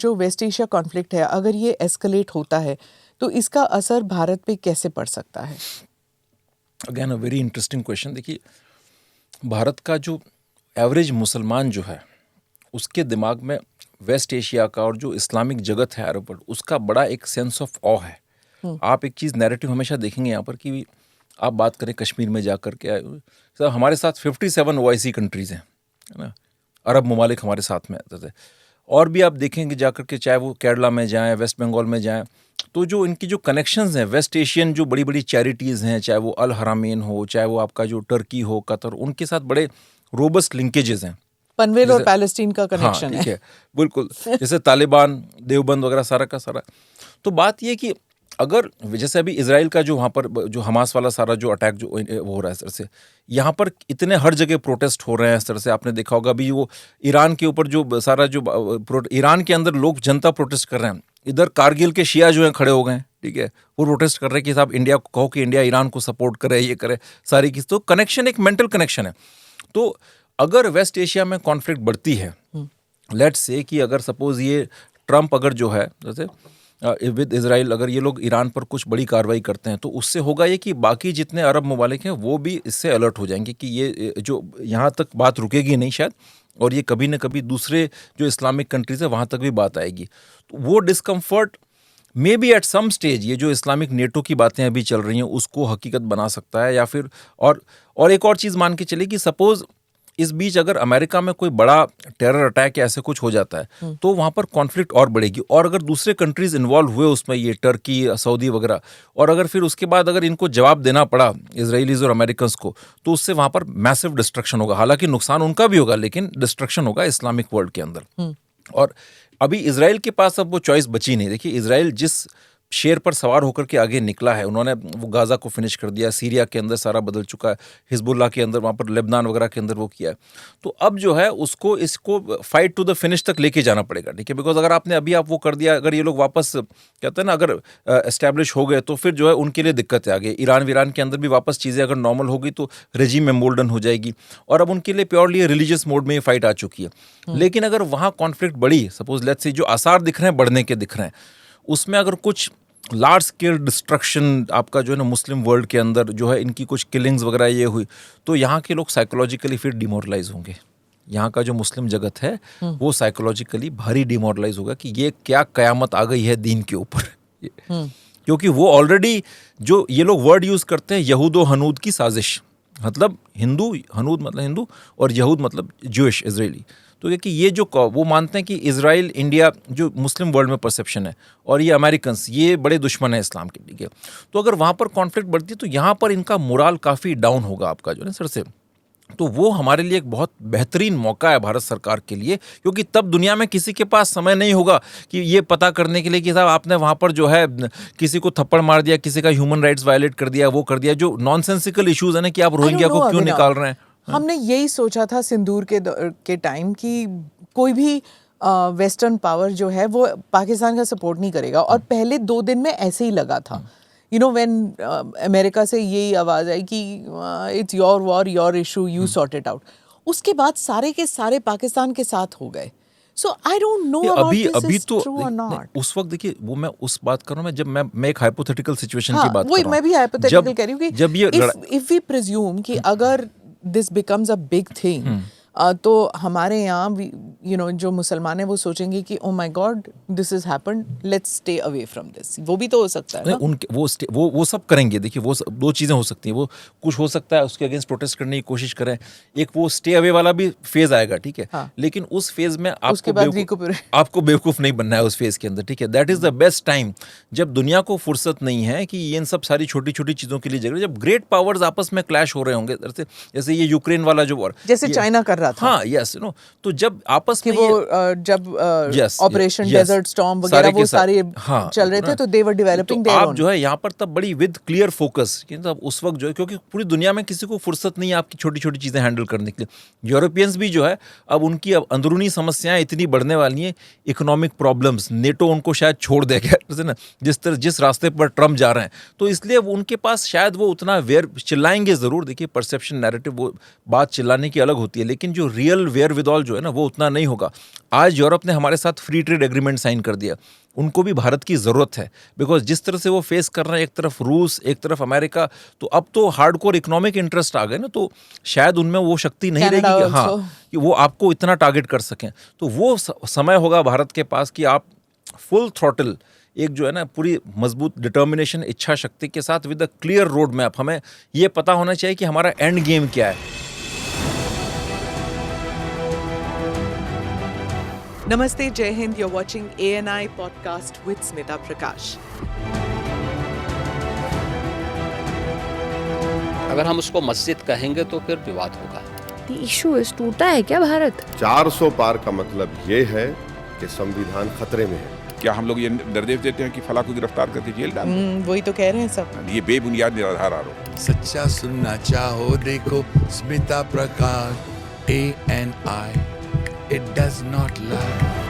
जो waste Asia conflict है, अगर ये एस्केलेट होता है तो इसका असर भारत पे कैसे पड़ सकता है? Again a very interesting question. देखिए, भारत का जो एवरेज मुसलमान जो है उसके दिमाग में वेस्ट एशिया का और जो इस्लामिक जगत है अरब वर्ल्ड, उसका बड़ा एक सेंस ऑफ ऑ है। आप एक चीज़ नैरेटिव हमेशा देखेंगे यहाँ पर कि आप बात करें कश्मीर में जाकर के, सर हमारे साथ 57 OIC कंट्रीज़ हैं, है ना, अरब ममालिक हमारे साथ में आते थे। और भी आप देखेंगे जाकर के, चाहे वो केरला में जाएं, वेस्ट बंगाल में जाएं, तो जो इनकी जो कनेक्शंस हैं वेस्ट एशियन जो बड़ी बड़ी चैरिटीज़ हैं, चाहे वो अल हरामीन हो, चाहे वो आपका जो टर्की हो, कतर, उनके साथ बड़े रोबस्ट लिंकेजेस हैं। पनवेल और पैलेस्टीन का कनेक्शन है, बिल्कुल, जैसे तालिबान, देवबंद वगैरह सारा का सारा। तो बात ये कि अगर जैसे अभी इजराइल का जो वहाँ पर जो हमास वाला सारा जो अटैक जो वो हो रहा है सर से, यहाँ पर इतने हर जगह प्रोटेस्ट हो रहे हैं सर से। आपने देखा होगा अभी वो ईरान के ऊपर जो सारा जो ईरान के अंदर लोग जनता प्रोटेस्ट कर रहे हैं, इधर कारगिल के शिया जो हैं खड़े हो गए हैं, ठीक है, वो प्रोटेस्ट कर रहे हैं कि साहब इंडिया को कहो कि इंडिया ईरान को सपोर्ट करे, ये करे, सारी चीज़। तो कनेक्शन एक मेंटल कनेक्शन है। तो अगर वेस्ट एशिया में कॉन्फ्लिक्ट बढ़ती है, लेट्स से कि अगर सपोज ये ट्रंप अगर जो है जैसे विद इजराइल, अगर ये लोग ईरान पर कुछ बड़ी कार्रवाई करते हैं, तो उससे होगा ये कि बाकी जितने अरब ममालिक हैं वो भी इससे अलर्ट हो जाएंगे कि ये जो यहाँ तक बात रुकेगी नहीं शायद, और ये कभी न कभी दूसरे जो इस्लामिक कंट्रीज है वहाँ तक भी बात आएगी। तो वो discomfort may be at some stage ये जो इस्लामिक नेटो की बातें अभी चल रही हैं उसको हकीकत बना सकता है। या फिर और एक और चीज़ मान के चले कि सपोज इस बीच अगर अमेरिका में कोई बड़ा टेरर अटैक या ऐसे कुछ हो जाता है तो वहाँ पर कॉन्फ्लिक्ट और बढ़ेगी, और अगर दूसरे कंट्रीज इन्वॉल्व हुए उसमें, ये टर्की, सऊदी वगैरह, और अगर फिर उसके बाद अगर इनको जवाब देना पड़ा इजरायलीज और अमेरिकन्स को, तो उससे वहाँ पर मैसिव डिस्ट्रक्शन होगा। हालांकि नुकसान उनका भी होगा, लेकिन डिस्ट्रक्शन होगा इस्लामिक वर्ल्ड के अंदर। और अभी इजराइल के पास अब वो चॉइस बची नहीं। देखिए, इजराइल जिस शेर पर सवार होकर के आगे निकला है, उन्होंने वो गाज़ा को फिनिश कर दिया, सीरिया के अंदर सारा बदल चुका है, हिजबुल्लाह के अंदर, वहाँ पर लेबनान वगैरह के अंदर वो किया है। तो अब जो है उसको इसको फाइट टू द फिनिश तक लेके जाना पड़ेगा, ठीक है। बिकॉज अगर आपने अभी आप वो कर दिया, अगर ये लोग वापस कहते हैं ना, अगर एस्टैब्लिश हो गए तो फिर जो है उनके लिए दिक्कत है आगे। ईरान के अंदर भी वापस चीज़ें अगर नॉर्मल हो गई तो रेजिम एम्बोल्डन हो जाएगी, और अब उनके लिए प्योरली रिलीजियस मोड में ये फाइट आ चुकी है। लेकिन अगर वहाँ कॉन्फ्लिक्ट बढ़ी, सपोज लेट्स से जो आसार दिख रहे हैं बढ़ने के दिख रहे हैं, उसमें अगर कुछ लार्ज स्केल डिस्ट्रक्शन आपका जो है ना मुस्लिम वर्ल्ड के अंदर जो है इनकी कुछ किलिंग्स वगैरह ये हुई, तो यहाँ के लोग साइकोलॉजिकली फिर डिमोरलाइज होंगे। यहाँ का जो मुस्लिम जगत है वो साइकोलॉजिकली भारी डिमोरलाइज होगा कि ये क्या कयामत आ गई है दीन के ऊपर। क्योंकि वो ऑलरेडी जो ये लोग वर्ड यूज़ करते हैं यहूद व हनूद की साजिश, मतलब हिंदू, हनूद मतलब हिंदू और यहूद मतलब ज्यूइश, इजरायली। तो ये जो वो मानते हैं कि इजराइल, इंडिया जो मुस्लिम वर्ल्ड में परसेप्शन है, और ये अमेरिकन्स ये बड़े दुश्मन है इस्लाम के, ठीक है। तो अगर वहाँ पर कॉन्फ्लिक्ट बढ़ती है तो यहाँ पर इनका मोराल काफ़ी डाउन होगा आपका जो है सर से। तो वो हमारे लिए एक बहुत बेहतरीन मौका है भारत सरकार के लिए, क्योंकि तब दुनिया में किसी के पास समय नहीं होगा कि ये पता करने के लिए कि साहब आपने वहाँ पर जो है किसी को थप्पड़ मार दिया, किसी का ह्यूमन राइट्स वायलेट कर दिया, वो कर दिया, जो नॉनसेंसिकल इश्यूज है ना कि आप रोहिंग्या को क्यों निकाल रहे हैं। हमने यही सोचा था सिंदूर के टाइम कि कोई भी वेस्टर्न पावर जो है वो पाकिस्तान का सपोर्ट नहीं करेगा, और पहले 2 दिन में ऐसे ही लगा था। व्हेन अमेरिका से यही आवाज़ आई कि it's your war, your issue, you sort it out, उसके बाद सारे के सारे पाकिस्तान के साथ हो गए। So I don't know about this is true और नॉट। उस वक्त देखिए, वो मैं उस बात कर रहा हूँ, जब मैं एक हाइपोथेटिकल सिचुएशन की बात कर रहा हूँ, मैं भी हाइपोथेटिकल कह रही हूँ कि जब ये इफ वी प्रिज्यूम कि अगर this becomes a big thing, तो हमारे यहाँ जो मुसलमान है वो सोचेंगे कि oh my God this is happened, let's stay away from this. वो भी तो हो सकता है ना? उनके वो सब करेंगे। देखिए, वो 2 चीज़ें हो सकती हैं। वो कुछ हो सकता है उसके अगेंस्ट प्रोटेस्ट करने की कोशिश करें, एक वो स्टे अवे वाला भी फेज आएगा, ठीक है। हाँ। लेकिन उस फेज में आपको बेवकूफ़ नहीं बनना है उस फेज के अंदर, ठीक है। That is the best time, जब दुनिया को फुर्सत नहीं है कि ये इन सब सारी छोटी छोटी चीज़ों के लिए झगड़े, जब ग्रेट पावर्स आपस में क्लैश हो रहे होंगे, जैसे ये यूक्रेन वाला जो वॉर, जैसे चाइना कर रहा था। हाँ, यस, तो जब आपस में जब ऑपरेशन डेजर्ट स्टॉर्म वगैरह वो सारे चल रहे थे, तो दे वर डेवलपिंग देयर ओन। आप जो है यहाँ पर तब बड़ी विद क्लियर फोकस, उस वक्त जो है, क्योंकि पूरी दुनिया में किसी को फुर्सत नहीं है आपकी छोटी छोटी चीजें हैंडल करने के लिए। यूरोपियंस भी जो है अब उनकी अंदरूनी समस्याएं इतनी बढ़ने वाली हैं, इकोनॉमिक प्रॉब्लम्स, नेटो उनको शायद छोड़ देगा ना, जिस रास्ते पर ट्रम्प जा रहे हैं। तो इसलिए उनके पास शायद वो उतना चिल्लाएंगे जरूर। देखिए, परसेप्शन, नैरेटिव, वो बात चिल्लाने की अलग होती है, लेकिन लेकिन जो रियल वेयर विदॉल जो है ना वो उतना नहीं होगा। आज यूरोप ने हमारे साथ फ्री ट्रेड एग्रीमेंट साइन कर दिया, उनको भी भारत की ज़रूरत है, बिकॉज जिस तरह से वो फेस कर रहे हैं, एक तरफ रूस एक तरफ अमेरिका, तो अब तो हार्डकोर इकोनॉमिक इंटरेस्ट आ गए ना, तो शायद उनमें वो शक्ति नहीं रहेगी कि हाँ कि वो आपको इतना टारगेट कर सकें। तो वो समय होगा भारत के पास कि आप फुल थ्रॉटल एक जो है ना पूरी मजबूत डिटर्मिनेशन, इच्छा शक्ति के साथ with a clear road map, हमें ये पता होना चाहिए कि हमारा एंड गेम क्या है। नमस्ते, जय Hind. You're watching ANI podcast with Smita Prakash. अगर हम उसको मस्जिद कहेंगे तो फिर विवाद होगा। The issue is टूटा है क्या भारत? 400 पार का मतलब ये है कि संविधान खतरे में है। क्या हम लोग ये निर्देश देते हैं कि फला को गिरफ्तार करके जेल डाल दें? वही तो कह रहे हैं सब। ये बेबुनियाद निराधार आरोप। सच्चा सुनना चाहो देखो स्मिता प्रकाश ANI, it does not lie।